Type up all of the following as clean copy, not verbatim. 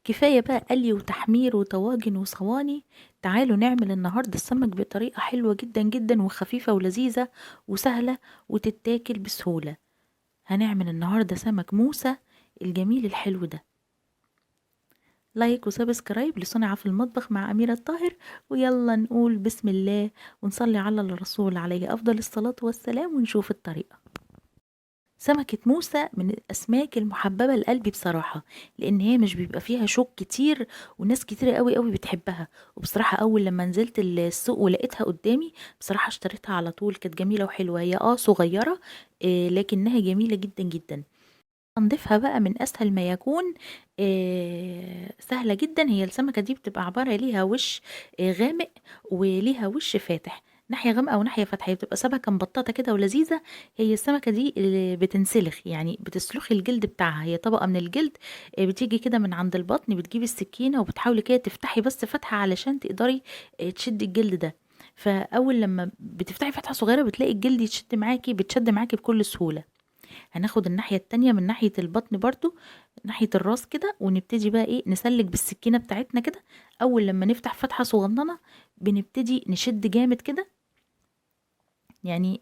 كفاية بقى قلي وتحمير وطواجن وصواني. تعالوا نعمل النهاردة السمك بطريقة حلوة جدا جدا وخفيفة ولذيذة وسهلة وتتاكل بسهولة. هنعمل النهاردة سمك موسى الجميل الحلو ده. لايك وسبسكرايب لصنع في المطبخ مع أميرة الطاهر. ويلا نقول بسم الله ونصلي على الرسول عليه أفضل الصلاة والسلام ونشوف الطريقة. سمكة موسى من الأسماك المحببة لقلبي بصراحة، لأن هي مش بيبقى فيها شوك كتير وناس كتير قوي قوي بتحبها. وبصراحة أول لما نزلت السوق ولقيتها قدامي بصراحة اشتريتها على طول. كانت جميلة وحلوة، هي صغيرة، لكنها جميلة جدا جدا. تنظيفها بقى من أسهل ما يكون، سهلة جدا. هي السمكة دي بتبقى عبارة ليها وش غامق وليها وش فاتح، ناحية غامقة وناحية فاتحة. هي بتبقى سمكة مبططة كده ولذيذة. هي السمكة دي اللي بتنسلخ، يعني بتسلخي الجلد بتاعها. هي طبقة من الجلد بتيجي كده من عند البطن، بتجيبي السكينة وبتحاولي كده تفتحي بس فتحة علشان تقدري تشدي الجلد ده. فأول لما بتفتحي فتحة صغيرة بتلاقي الجلد يتشد معاكي، بتشد معاكي بكل سهولة. هناخد الناحية التانية من ناحية البطن برضو، ناحية الراس كده، ونبتدي بقى نسلك بالسكينة بتاعتنا كده. اول لما نفتح فتحة صغننة بنبتدي نشد جامد كده، يعني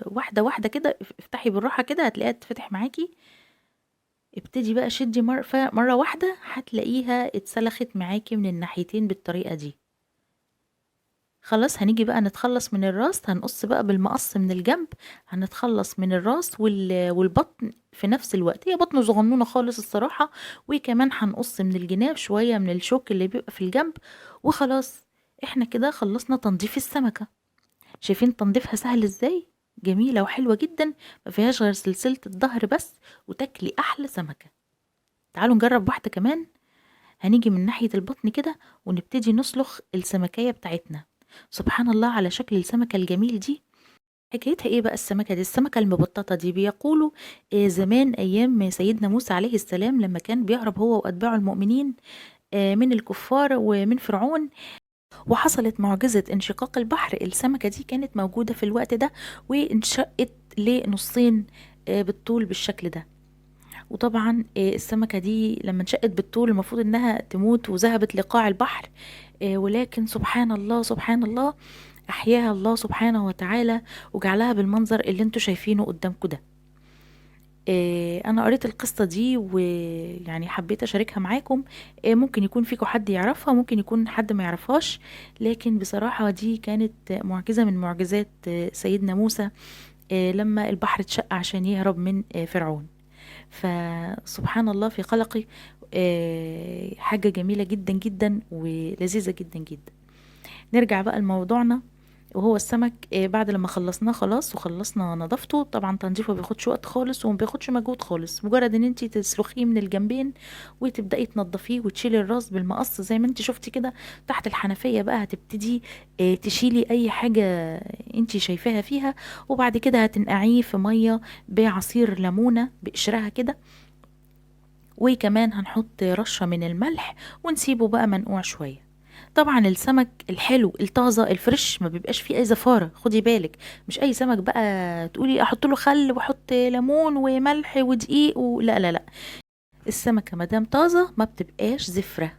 واحدة واحدة كده. افتحي بالراحة كده هتلاقيها تفتح معاكي. ابتدي بقى شدي مرة واحدة هتلاقيها اتسلخت معاكي من الناحيتين بالطريقة دي. خلاص هنيجي بقى نتخلص من الراس، هنقص بقى بالمقص من الجنب. هنتخلص من الراس والبطن في نفس الوقت. هي بطن صغنونة خالص الصراحة. وكمان هنقص من الجناب شوية من الشوك اللي بيبقى في الجنب. وخلاص احنا كده خلصنا تنظيف السمكة. شايفين تنظيفها سهل ازاي؟ جميلة وحلوة جدا، ما فيهاش غير سلسلة الظهر بس، وتاكلي احلى سمكة. تعالوا نجرب واحدة كمان. هنيجي من ناحية البطن كده ونبتدي نسلخ السمكية بتاعتنا. سبحان الله على شكل السمكة الجميل دي. حكايتها ايه بقى السمكة دي؟ السمكة المبططة دي بيقولوا زمان ايام سيدنا موسى عليه السلام لما كان بيهرب هو واتباعه المؤمنين من الكفار ومن فرعون، وحصلت معجزة انشقاق البحر. السمكة دي كانت موجودة في الوقت ده وانشقت لنصين بالطول بالشكل ده. وطبعا السمكة دي لما انشقت بالطول المفروض انها تموت وذهبت لقاع البحر. ولكن سبحان الله سبحان الله، احياها الله سبحانه وتعالى وجعلها بالمنظر اللي انتوا شايفينه قدامكم ده. انا قريت القصة دي ويعني حبيت اشاركها معاكم. ممكن يكون فيكم حد يعرفها، ممكن يكون حد ما يعرفهاش، لكن بصراحة دي كانت معجزة من معجزات سيدنا موسى لما البحر اتشق عشان يهرب من فرعون. فسبحان الله في خلقه. حاجة جميلة جدا جدا ولذيذة جدا جدا. نرجع بقى لموضوعنا، وهو السمك. بعد لما خلصناه خلاص وخلصنا نظافته، طبعا تنظيفه بياخدش وقت خالص وما بياخدش مجهود خالص. مجرد ان انت تسلخيه من الجنبين وتبداي تنضفيه وتشيلي الراس بالمقص زي ما انت شفتي كده تحت الحنفيه. بقى هتبتدي تشيلي اي حاجه انت شايفاها فيها، وبعد كده هتنقعيه في ميه بعصير ليمونه بقشرها كده. وكمان هنحط رشة من الملح ونسيبه بقى منقوع شوية. طبعا السمك الحلو الطازة الفريش ما بيبقاش فيه اي زفارة، خدي بالك. مش اي سمك بقى تقولي احط له خل واحط ليمون وملح ودقيق لا لا لا. السمكة مادام طازة ما بتبقاش زفرة.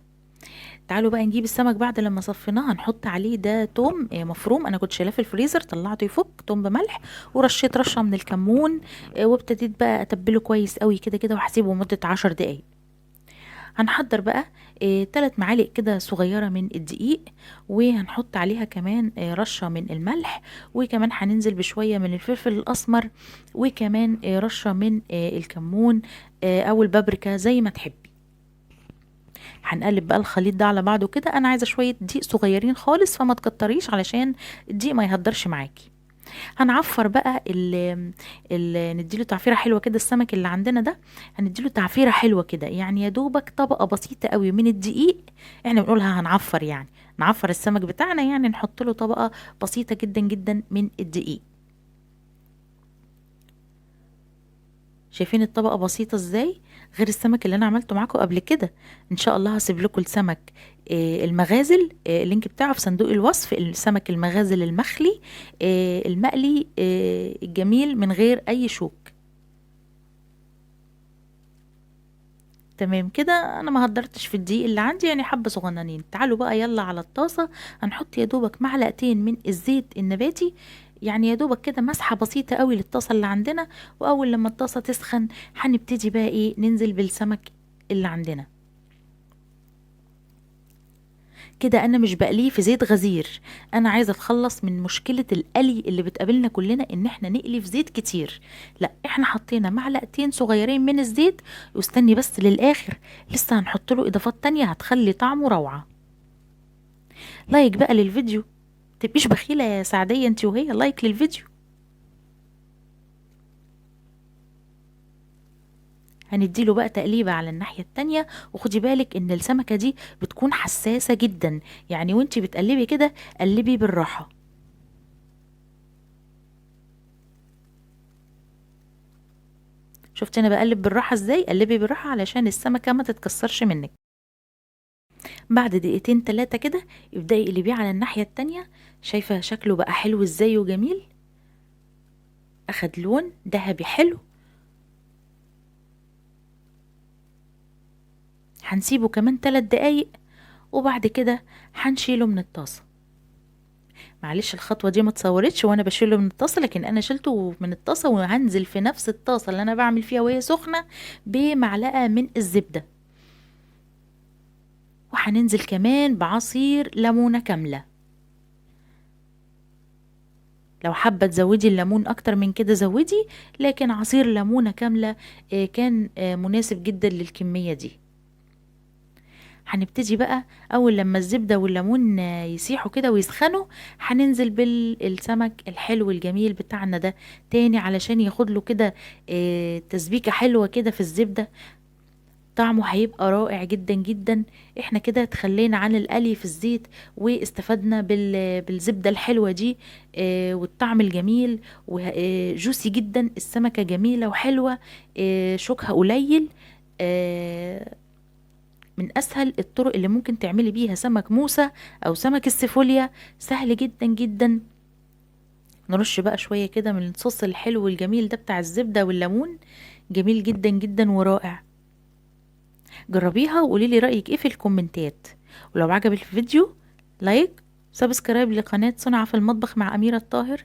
تعالوا بقى نجيب السمك بعد لما صفيناه. هنحط عليه ده توم مفروم، انا كنت شايلاه في الفريزر طلعته يفك. توم بملح ورشيت رشة من الكمون. وابتديت بقى اتبله كويس قوي كده كده وهسيبه مدة 10 دقايق. هنحضر بقى 3 معالق كده صغيرة من الدقيق، وهنحط عليها كمان رشة من الملح، وكمان هننزل بشوية من الفلفل الأسمر، وكمان رشة من الكمون أو البابريكا زي ما تحبي. هنقلب بقى الخليط ده على بعضه كده. أنا عايزة شوية دقيق صغيرين خالص فما تكتريش علشان الدقيق ما يهدرش معاكي. هنعفر بقى نديله تعفيره حلوه كده. السمك اللي عندنا ده هنديله تعفيره حلوه كده، يعني يا دوبك طبقه بسيطه قوي من الدقيق. احنا بنقولها هنعفر، يعني نعفر السمك بتاعنا، يعني نحط له طبقه بسيطه جدا جدا من الدقيق. شايفين الطبقه بسيطه ازاي؟ غير السمك اللي انا عملته معاكم قبل كده. ان شاء الله هسيب لكم السمك المغازل، اللينك بتاعه في صندوق الوصف. السمك المغازل المخلي المقلي الجميل من غير اي شوك. تمام كده، انا ما هدرتش في الدقيق اللي عندي، يعني حبة صغننين. تعالوا بقى يلا على الطاسة، هنحط يا دوبك معلقتين من الزيت النباتي، يعني يا دوبك كده مسحة بسيطة قوي للطاسة اللي عندنا. واول لما الطاسة تسخن هنبتدي بقى ايه، ننزل بالسمك اللي عندنا. كده انا مش بقليه في زيت غزير، انا عايزه اتخلص من مشكله القلي اللي بتقابلنا كلنا، ان احنا نقلي في زيت كتير. لا، احنا حطينا معلقتين صغيرين من الزيت، واستني بس للاخر، لسه هنحط له اضافات تانية هتخلي طعمه روعه. لايك بقى للفيديو، متبقيش بخيله يا سعديه انت وهي، لايك للفيديو. هنديله بقى تقليبة على الناحية التانية، وخدي بالك ان السمكة دي بتكون حساسة جدا، يعني وانتي بتقلبي كده قلبي بالراحة. شفتي انا بقلب بالراحه ازاي؟ قلبي بالراحه علشان السمكه ما تتكسرش منك. بعد دقيقتين تلاتة كده ابدأي اقلبيه على الناحيه التانية. شايفه شكله بقى حلو ازاي وجميل، اخد لون ذهبي حلو. هنسيبه كمان 3 دقايق، وبعد كده هنشيله من الطاسه. معلش الخطوه دي ما تصورتش وانا بشيله من الطاسه، لكن انا شلته من الطاسه وهنزل في نفس الطاسه اللي انا بعمل فيها وهي سخنه بمعلقه من الزبده، وهننزل كمان بعصير ليمونه كامله. لو حابة تزودي الليمون اكتر من كده زودي، لكن عصير ليمونة كاملة كان مناسب جدا للكمية دي. هنبتدي بقى اول لما الزبدة والليمون يسيحوا كده ويسخنوا، هننزل بالسمك الحلو الجميل بتاعنا ده تاني، علشان ياخد له كده تسبيكة حلوة كده في الزبدة. طعمه هيبقى رائع جدا جدا. احنا كده تخلينا عن القلي في الزيت، واستفدنا بالزبدة الحلوة دي والطعم الجميل، وجوسي جدا، السمكة جميلة وحلوة، شوكها قليل. آه، من اسهل الطرق اللي ممكن تعملي بيها سمك موسى او سمك السيفوليا، سهل جدا جدا. نرش بقى شوية كده من الصوص الحلو الجميل ده بتاع الزبدة والليمون، جميل جدا جدا ورائع. جربيها وقولي لي رأيك ايه في الكومنتات. ولو عجبك الفيديو لايك، سبسكرايب لقناة صنع في المطبخ مع أميرة الطاهر.